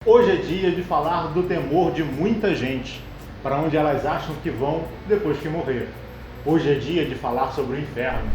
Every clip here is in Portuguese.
Hoje é dia de falar do temor de muita gente, para onde elas acham que vão depois que morrer. Hoje é dia de falar sobre o inferno.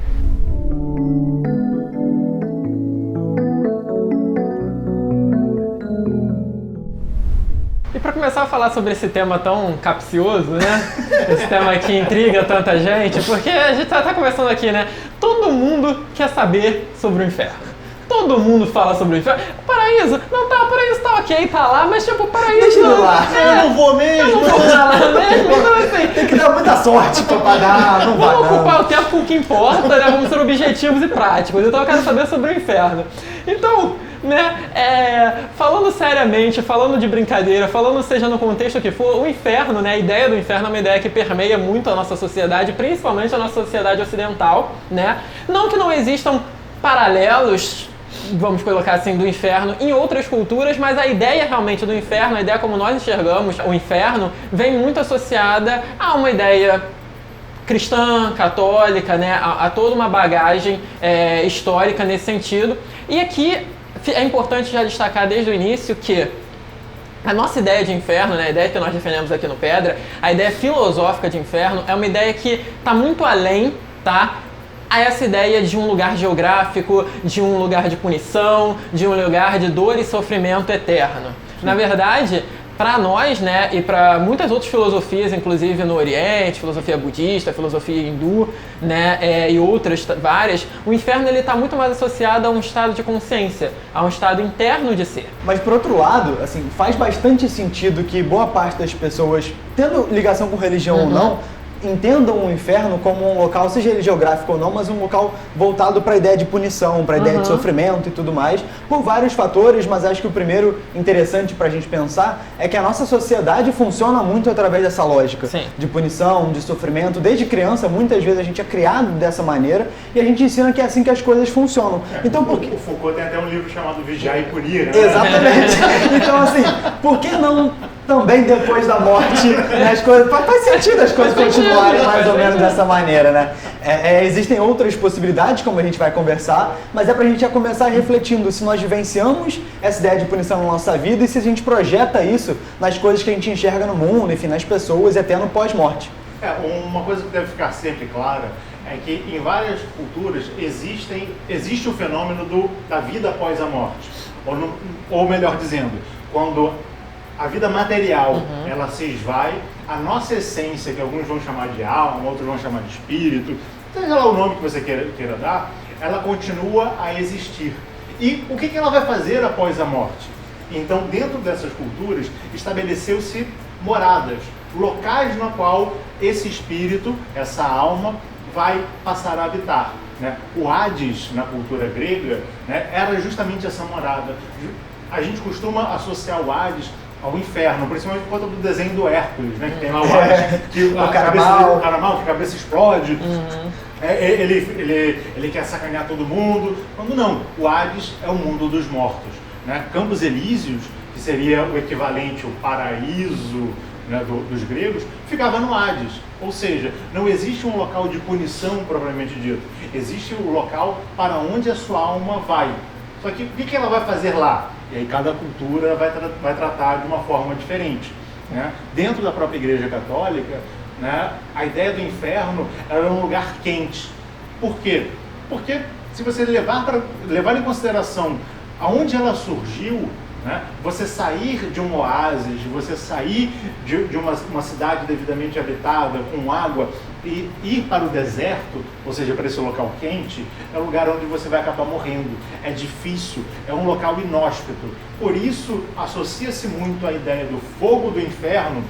E para começar a falar sobre esse tema tão capcioso, né? Esse tema que intriga tanta gente, porque a gente tá conversando aqui, né? Todo mundo quer saber sobre o inferno. Todo mundo fala sobre o inferno. O paraíso, não tá, o paraíso tá ok, tá lá, mas tipo, o paraíso Deixa ele lá. Eu não vou mesmo! eu não vou pra lá mesmo, então assim... Tem que dar muita sorte pra pagar, não vai Vamos ocupar não. o tempo com o que importa, né? Vamos ser objetivos e práticos. Então eu quero saber sobre o inferno. Então, né, falando seriamente, falando de brincadeira, falando seja no contexto que for, o inferno, né, a ideia do inferno é uma ideia que permeia muito a nossa sociedade, principalmente a nossa sociedade ocidental, né? Não que não existam paralelos, vamos colocar assim, do inferno em outras culturas, mas a ideia realmente do inferno, a ideia como nós enxergamos o inferno, vem muito associada a uma ideia cristã, católica, né, a toda uma bagagem histórica nesse sentido. E aqui é importante já destacar desde o início que a nossa ideia de inferno, né, a ideia que nós defendemos aqui no Pedra, a ideia filosófica de inferno é uma ideia que está muito além, tá, a essa ideia de um lugar geográfico, de um lugar de punição, de um lugar de dor e sofrimento eterno. Na verdade, para nós, né, e para muitas outras filosofias, inclusive no Oriente, filosofia budista, filosofia hindu, né, e outras várias, o inferno ele está muito mais associado a um estado de consciência, a um estado interno de ser. Mas por outro lado, assim, faz bastante sentido que boa parte das pessoas, tendo ligação com religião ou não, entendam o inferno como um local, seja ele geográfico ou não, mas um local voltado para a ideia de punição, para a ideia de sofrimento e tudo mais, por vários fatores, mas acho que o primeiro interessante para a gente pensar é que a nossa sociedade funciona muito através dessa lógica. Sim. De punição, de sofrimento. Desde criança, muitas vezes a gente é criado dessa maneira e a gente ensina que é assim que as coisas funcionam. Então, por que... O Foucault tem até um livro chamado Vigiar e Punir, né? Exatamente. Então, assim, por que não também depois da morte, né, as coisas... Faz sentido as coisas continuarem mais ou menos dessa maneira, né? Existem outras possibilidades, como a gente vai conversar, mas é pra gente já começar refletindo se nós vivenciamos essa ideia de punição na nossa vida e se a gente projeta isso nas coisas que a gente enxerga no mundo, enfim, nas pessoas e até no pós-morte. Uma coisa que deve ficar sempre clara é que em várias culturas existe o fenômeno da vida após a morte. Ou melhor dizendo, quando a vida material ela se esvai, a nossa essência, que alguns vão chamar de alma, outros vão chamar de espírito, seja lá o nome que você queira dar, ela continua a existir. E o que ela vai fazer após a morte? Então, dentro dessas culturas, estabeleceu-se moradas, locais no qual esse espírito, essa alma, vai passar a habitar, né? O Hades, na cultura grega, né, era justamente essa morada. A gente costuma associar o Hades ao inferno, principalmente por conta do desenho do Hércules, né? Que tem lá o Hades, que o cara mal, que a cabeça explode. Ele quer sacanear todo mundo. Quando não, o Hades é o mundo dos mortos, né? Campos Elíseos, que seria o equivalente ao paraíso, né, dos gregos, ficava no Hades. Ou seja, não existe um local de punição propriamente dito. Existe o local para onde a sua alma vai. Só que o que ela vai fazer lá? E aí cada cultura vai tratar de uma forma diferente, né? Dentro da própria Igreja Católica, né, a ideia do inferno era um lugar quente. Por quê? Porque se você levar em consideração aonde ela surgiu, né, você sair de um oásis, você sair de uma cidade devidamente habitada, com água, e ir para o deserto, ou seja, para esse local quente, é um lugar onde você vai acabar morrendo. É difícil, é um local inóspito. Por isso, associa-se muito a ideia do fogo do inferno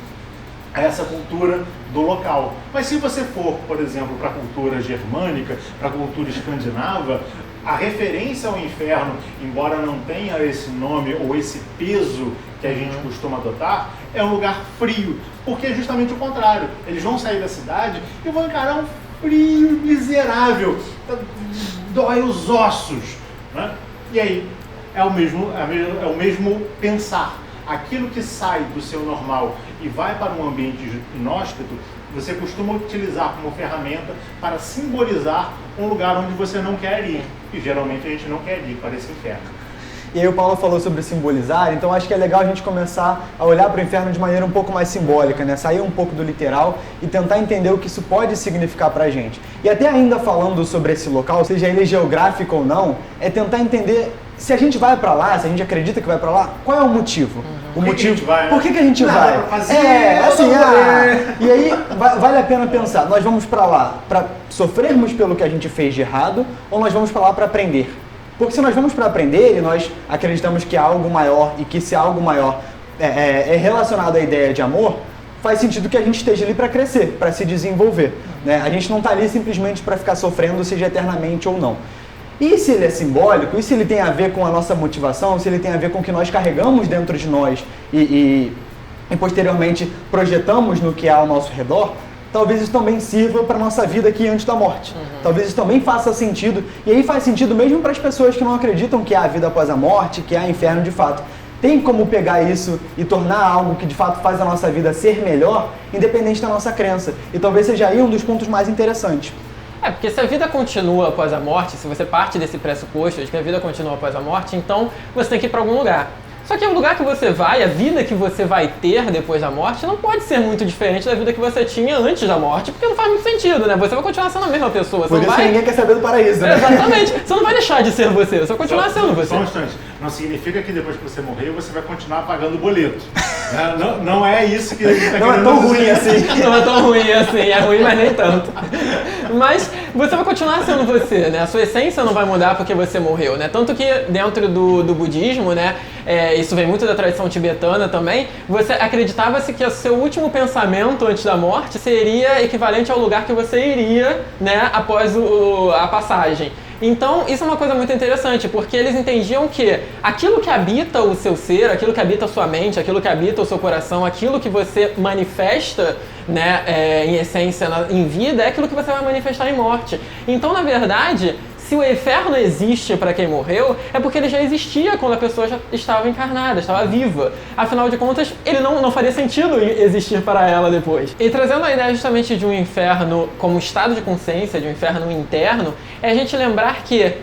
a essa cultura do local. Mas se você for, por exemplo, para a cultura germânica, para a cultura escandinava, a referência ao inferno, embora não tenha esse nome ou esse peso que a gente costuma adotar, é um lugar frio, porque é justamente o contrário. Eles vão sair da cidade e vão encarar um frio miserável, dói os ossos, né? E aí é o mesmo pensar. Aquilo que sai do seu normal e vai para um ambiente inóspito, você costuma utilizar como ferramenta para simbolizar um lugar onde você não quer ir. E geralmente a gente não quer ir para esse inferno. E aí o Paulo falou sobre simbolizar, então acho que é legal a gente começar a olhar para o inferno de maneira um pouco mais simbólica, né? Sair um pouco do literal e tentar entender o que isso pode significar para a gente. E até ainda falando sobre esse local, seja ele geográfico ou não, é tentar entender se a gente vai para lá, se a gente acredita que vai para lá, qual é o motivo? O Por que motivo. a gente vai, né? Por que a gente vai? Pra fazer, E aí vale a pena pensar, nós vamos para lá para sofrermos pelo que a gente fez de errado ou nós vamos para lá para aprender? Porque se nós vamos para aprender e nós acreditamos que há algo maior e que esse algo maior é relacionado à ideia de amor, faz sentido que a gente esteja ali para crescer, para se desenvolver, né? A gente não está ali simplesmente para ficar sofrendo, seja eternamente ou não. E se ele é simbólico, e se ele tem a ver com a nossa motivação, se ele tem a ver com o que nós carregamos dentro de nós e posteriormente projetamos no que há ao nosso redor, talvez isso também sirva para a nossa vida aqui antes da morte. Talvez isso também faça sentido, e aí faz sentido mesmo para as pessoas que não acreditam que há vida após a morte, que há inferno de fato. Tem como pegar isso e tornar algo que de fato faz a nossa vida ser melhor, independente da nossa crença. E talvez seja aí um dos pontos mais interessantes. Porque se a vida continua após a morte, se você parte desse pressuposto de que a vida continua após a morte, então você tem que ir para algum lugar. Só que o lugar que você vai, a vida que você vai ter depois da morte, não pode ser muito diferente da vida que você tinha antes da morte, porque não faz muito sentido, né? Você vai continuar sendo a mesma pessoa. Por isso que ninguém quer saber do paraíso, né? Exatamente. Você não vai deixar de ser você vai continuar sendo você. Só um instante. Não significa que depois que você morrer, você vai continuar pagando o boleto. Não é isso que a gente está querendo dizer. Não é tão ruim assim. Não é tão ruim assim. É ruim, mas nem tanto. Mas você vai continuar sendo você, né? A sua essência não vai mudar porque você morreu, né? Tanto que dentro do budismo, né? Isso vem muito da tradição tibetana também, você acreditava-se que o seu último pensamento antes da morte seria equivalente ao lugar que você iria, né, após a passagem. Então, isso é uma coisa muito interessante, porque eles entendiam que aquilo que habita o seu ser, aquilo que habita a sua mente, aquilo que habita o seu coração, aquilo que você manifesta, né, em essência, em vida, é aquilo que você vai manifestar em morte. Então, na verdade, se o inferno existe para quem morreu, é porque ele já existia quando a pessoa já estava encarnada, estava viva. Afinal de contas, ele não faria sentido existir para ela depois. E trazendo a ideia justamente de um inferno como estado de consciência, de um inferno interno, é a gente lembrar que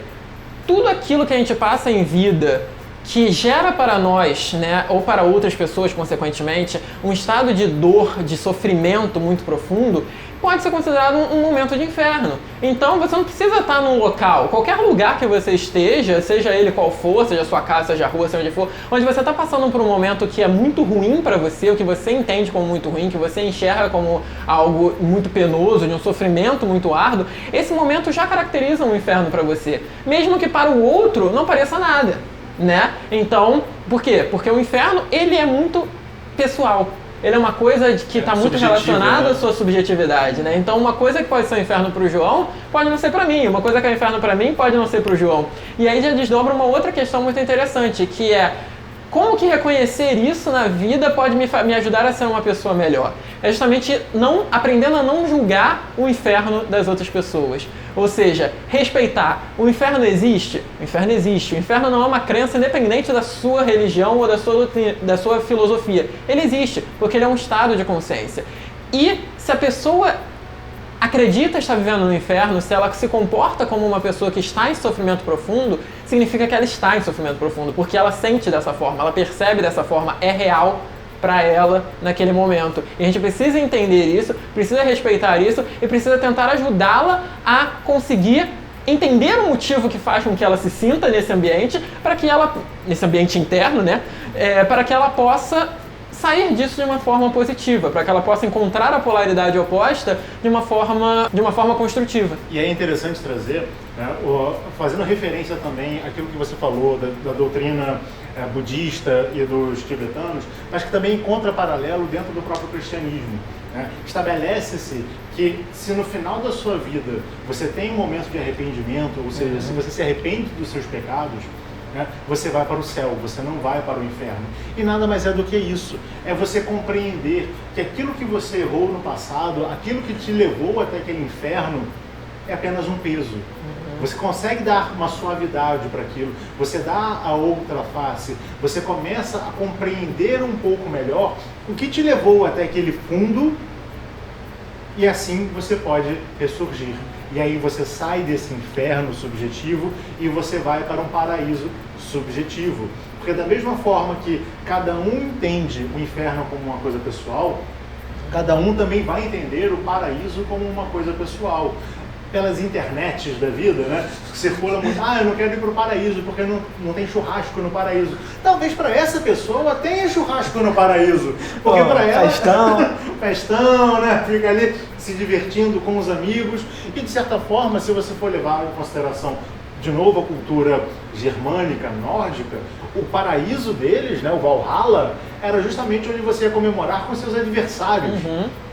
tudo aquilo que a gente passa em vida que gera para nós, né, ou para outras pessoas, consequentemente, um estado de dor, de sofrimento muito profundo, pode ser considerado um momento de inferno. Então você não precisa estar num local, qualquer lugar que você esteja, seja ele qual for, seja a sua casa, seja a rua, seja onde for, onde você está passando por um momento que é muito ruim para você, o que você entende como muito ruim, que você enxerga como algo muito penoso, de um sofrimento muito árduo, esse momento já caracteriza um inferno para você, mesmo que para o outro não pareça nada, né? Então, por quê? Porque o inferno, ele é muito pessoal. Ele é uma coisa que está muito relacionada à sua subjetividade, né? Então, uma coisa que pode ser um inferno para o João, pode não ser para mim. Uma coisa que é um inferno para mim, pode não ser para o João. E aí já desdobra uma outra questão muito interessante, que é como que reconhecer isso na vida pode me ajudar a ser uma pessoa melhor? É justamente aprendendo a não julgar o inferno das outras pessoas. Ou seja, respeitar. O inferno existe? O inferno existe. O inferno não é uma crença independente da sua religião ou da sua filosofia. Ele existe, porque ele é um estado de consciência. E se a pessoa acredita estar vivendo no inferno, se ela se comporta como uma pessoa que está em sofrimento profundo, significa que ela está em sofrimento profundo, porque ela sente dessa forma, ela percebe dessa forma, é real para ela naquele momento. E a gente precisa entender isso, precisa respeitar isso e precisa tentar ajudá-la a conseguir entender o motivo que faz com que ela se sinta nesse ambiente, para que ela, nesse ambiente interno, né, para que ela possa sair disso de uma forma positiva, para que ela possa encontrar a polaridade oposta de uma forma construtiva. E é interessante trazer, né, fazendo referência também àquilo que você falou da doutrina budista e dos tibetanos, mas que também encontra paralelo dentro do próprio cristianismo. Né? Estabelece-se que se no final da sua vida você tem um momento de arrependimento, ou seja, se você se arrepende dos seus pecados, né, você vai para o céu, você não vai para o inferno. E nada mais é do que isso. É você compreender que aquilo que você errou no passado, aquilo que te levou até aquele inferno, é apenas um peso. Você consegue dar uma suavidade para aquilo, você dá a outra face, você começa a compreender um pouco melhor o que te levou até aquele fundo E assim você pode ressurgir. E aí você sai desse inferno subjetivo e você vai para um paraíso subjetivo. Porque da mesma forma que cada um entende o inferno como uma coisa pessoal, cada um também vai entender o paraíso como uma coisa pessoal. Pelas internets da vida, né? Circula muito, eu não quero ir para o paraíso porque não tem churrasco no paraíso. Talvez para essa pessoa tenha churrasco no paraíso. Porque para ela... Festão, né? Fica ali se divertindo com os amigos. E de certa forma, se você for levar em consideração de novo a cultura germânica, nórdica, o paraíso deles, né, o Valhalla, era justamente onde você ia comemorar com seus adversários.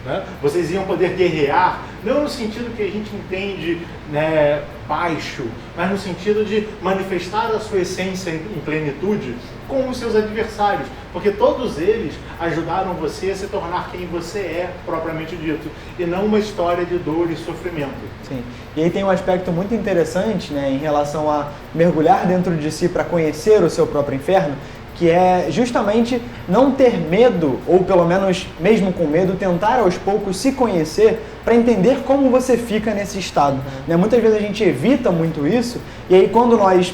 Né? Vocês iam poder guerrear, não no sentido que a gente entende, né, baixo, mas no sentido de manifestar a sua essência em plenitude com os seus adversários, porque todos eles ajudaram você a se tornar quem você é, propriamente dito, e não uma história de dor e sofrimento. Sim. E aí tem um aspecto muito interessante, né, em relação a mergulhar dentro de si para conhecer o seu próprio inferno, que é justamente não ter medo, ou pelo menos mesmo com medo, tentar aos poucos se conhecer para entender como você fica nesse estado. Né? Muitas vezes a gente evita muito isso, e aí quando nós,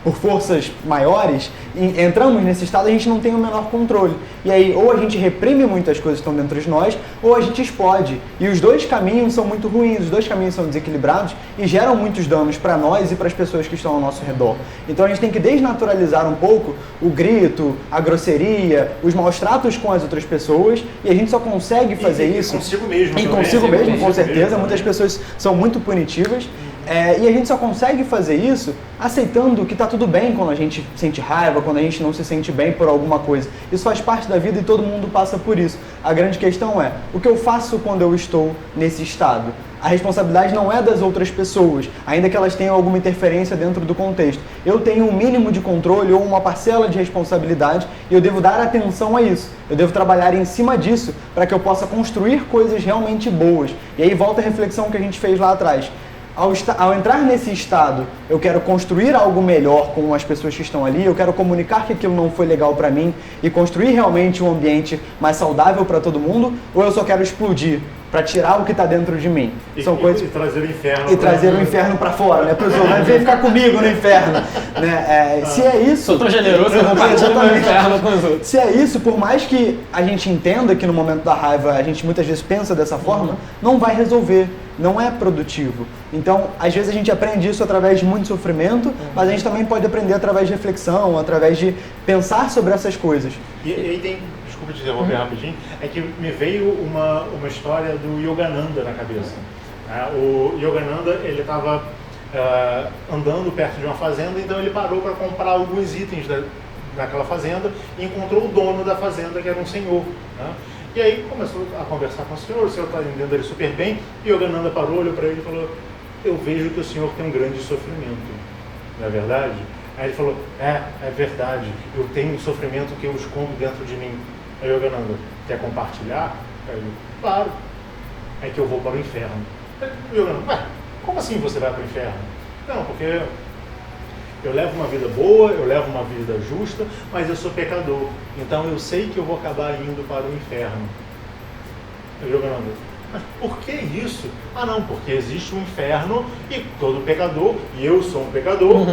por forças maiores, entramos nesse estado, a gente não tem o menor controle. E aí ou a gente reprime muitas coisas que estão dentro de nós, ou a gente explode. E os dois caminhos são muito ruins, os dois caminhos são desequilibrados e geram muitos danos para nós e para as pessoas que estão ao nosso redor. Então a gente tem que desnaturalizar um pouco o grito, a grosseria, os maus tratos com as outras pessoas, e a gente só consegue fazer isso... consigo mesmo. E consigo mesmo, com certeza. Muitas pessoas são muito punitivas. E a gente só consegue fazer isso aceitando que está tudo bem quando a gente sente raiva, quando a gente não se sente bem por alguma coisa. Isso faz parte da vida e todo mundo passa por isso. A grande questão é, o que eu faço quando eu estou nesse estado? A responsabilidade não é das outras pessoas, ainda que elas tenham alguma interferência dentro do contexto. Eu tenho um mínimo de controle ou uma parcela de responsabilidade e eu devo dar atenção a isso. Eu devo trabalhar em cima disso para que eu possa construir coisas realmente boas. E aí volta a reflexão que a gente fez lá atrás. Ao entrar nesse estado, eu quero construir algo melhor com as pessoas que estão ali, eu quero comunicar que aquilo não foi legal para mim e construir realmente um ambiente mais saudável para todo mundo, ou eu só quero explodir para tirar o que está dentro de mim? São coisas... E trazer o inferno. E trazer o inferno para fora, né? Vem ficar comigo no inferno. Né? Se é isso... Sou tão generoso, eu compartilho meu inferno com os outros. Se é isso, por mais que a gente entenda que no momento da raiva a gente muitas vezes pensa dessa forma, não vai resolver. Não é produtivo. Então, às vezes a gente aprende isso através de muito sofrimento, mas a gente também pode aprender através de reflexão, através de pensar sobre essas coisas. E aí tem, desculpa te interromper rapidinho, é que me veio uma história do Yogananda na cabeça. O Yogananda, ele estava andando perto de uma fazenda, então ele parou para comprar alguns itens daquela fazenda e encontrou o dono da fazenda, que era um senhor. Né? E aí começou a conversar com o senhor está entendendo ele super bem, e Yogananda parou, olhou para ele e falou: eu vejo que o senhor tem um grande sofrimento, não é verdade? Aí ele falou: é verdade, eu tenho um sofrimento que eu escondo dentro de mim. Aí Yogananda: quer compartilhar? Aí ele: claro, é que eu vou para o inferno. Aí Yogananda: como assim você vai para o inferno? Não, porque eu levo uma vida boa, eu levo uma vida justa, mas eu sou pecador. Então eu sei que eu vou acabar indo para o inferno. Yogananda: mas por que isso? Não, porque existe um inferno e todo pecador, e eu sou um pecador.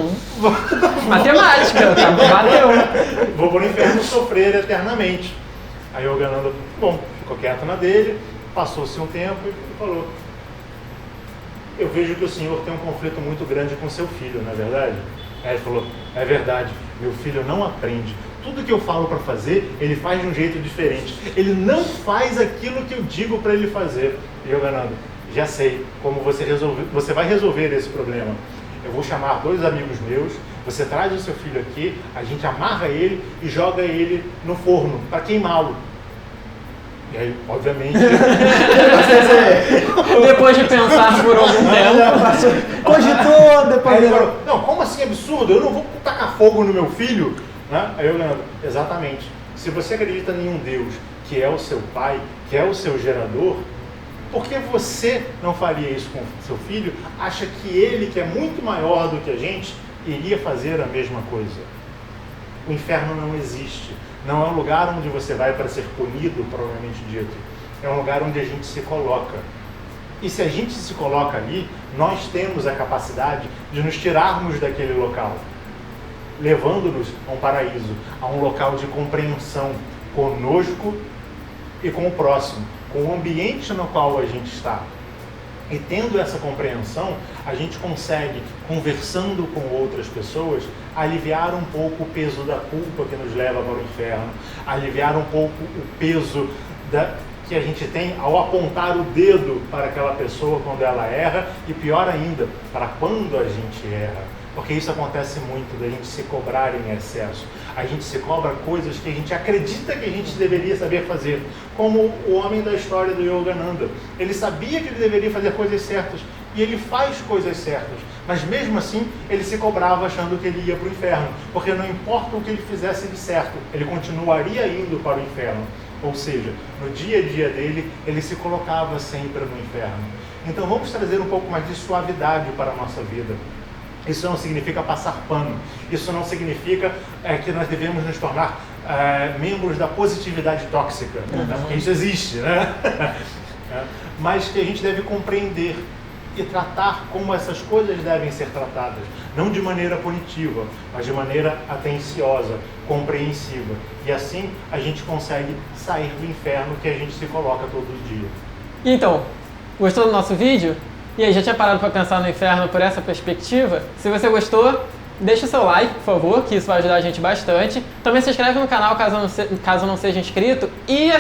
Matemática, bateu. Vou para o inferno sofrer eternamente. Aí Yogananda, bom, ficou quieto na dele, passou-se um tempo e falou: eu vejo que o senhor tem um conflito muito grande com seu filho, não é verdade? Aí ele falou: é verdade, meu filho não aprende. Tudo que eu falo para fazer, ele faz de um jeito diferente. Ele não faz aquilo que eu digo para ele fazer. E Yogananda: já sei como você vai resolver esse problema. Eu vou chamar 2 amigos meus, você traz o seu filho aqui, a gente amarra ele e joga ele no forno para queimá-lo. E aí, obviamente... Depois de pensar por algum tempo... Cogitou, depois... Aí ele falou: não, como assim absurdo? Eu não vou tacar fogo no meu filho. Né? Aí eu ganhando: exatamente. Se você acredita em um Deus que é o seu pai, que é o seu gerador, por que você não faria isso com seu filho? Acha que ele, que é muito maior do que a gente, iria fazer a mesma coisa? O inferno não existe. Não é um lugar onde você vai para ser punido, provavelmente dito. é um lugar onde a gente se coloca. E se a gente se coloca ali, nós temos a capacidade de nos tirarmos daquele local, levando-nos a um paraíso, a um local de compreensão conosco e com o próximo, com o ambiente no qual a gente está. E tendo essa compreensão, a gente consegue, conversando com outras pessoas, aliviar um pouco o peso da culpa que nos leva para o inferno, aliviar um pouco o peso que a gente tem ao apontar o dedo para aquela pessoa quando ela erra, e pior ainda, para quando a gente erra. Porque isso acontece muito, da gente se cobrar em excesso. A gente se cobra coisas que a gente acredita que a gente deveria saber fazer. Como o homem da história do Yogananda. Ele sabia que ele deveria fazer coisas certas, e ele faz coisas certas. Mas mesmo assim, ele se cobrava achando que ele ia para o inferno. Porque não importa o que ele fizesse de certo, ele continuaria indo para o inferno. Ou seja, no dia a dia dele, ele se colocava sempre no inferno. Então vamos trazer um pouco mais de suavidade para a nossa vida. Isso não significa passar pano. Isso não significa que nós devemos nos tornar membros da positividade tóxica, né? Porque isso existe, né? Mas que a gente deve compreender e tratar como essas coisas devem ser tratadas. Não de maneira punitiva, mas de maneira atenciosa, compreensiva. E assim a gente consegue sair do inferno que a gente se coloca todos os dias. Então, gostou do nosso vídeo? E aí, já tinha parado para pensar no inferno por essa perspectiva? Se você gostou, deixa o seu like, por favor, que isso vai ajudar a gente bastante. Também se inscreve no canal caso não seja inscrito, e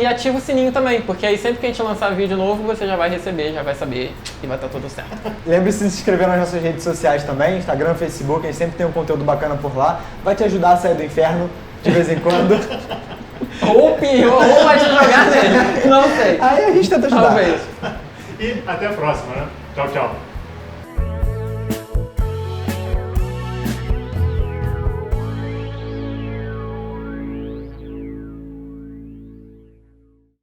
ativa o sininho também, porque aí sempre que a gente lançar vídeo novo, você já vai receber, já vai saber e vai estar tudo certo. Lembre-se de se inscrever nas nossas redes sociais também, Instagram, Facebook, a gente sempre tem um conteúdo bacana por lá. Vai te ajudar a sair do inferno de vez em quando. Ou pior, ou vai te jogar nele, não sei. Aí a gente tenta ajudar. Talvez. E até a próxima, né? Tchau, tchau.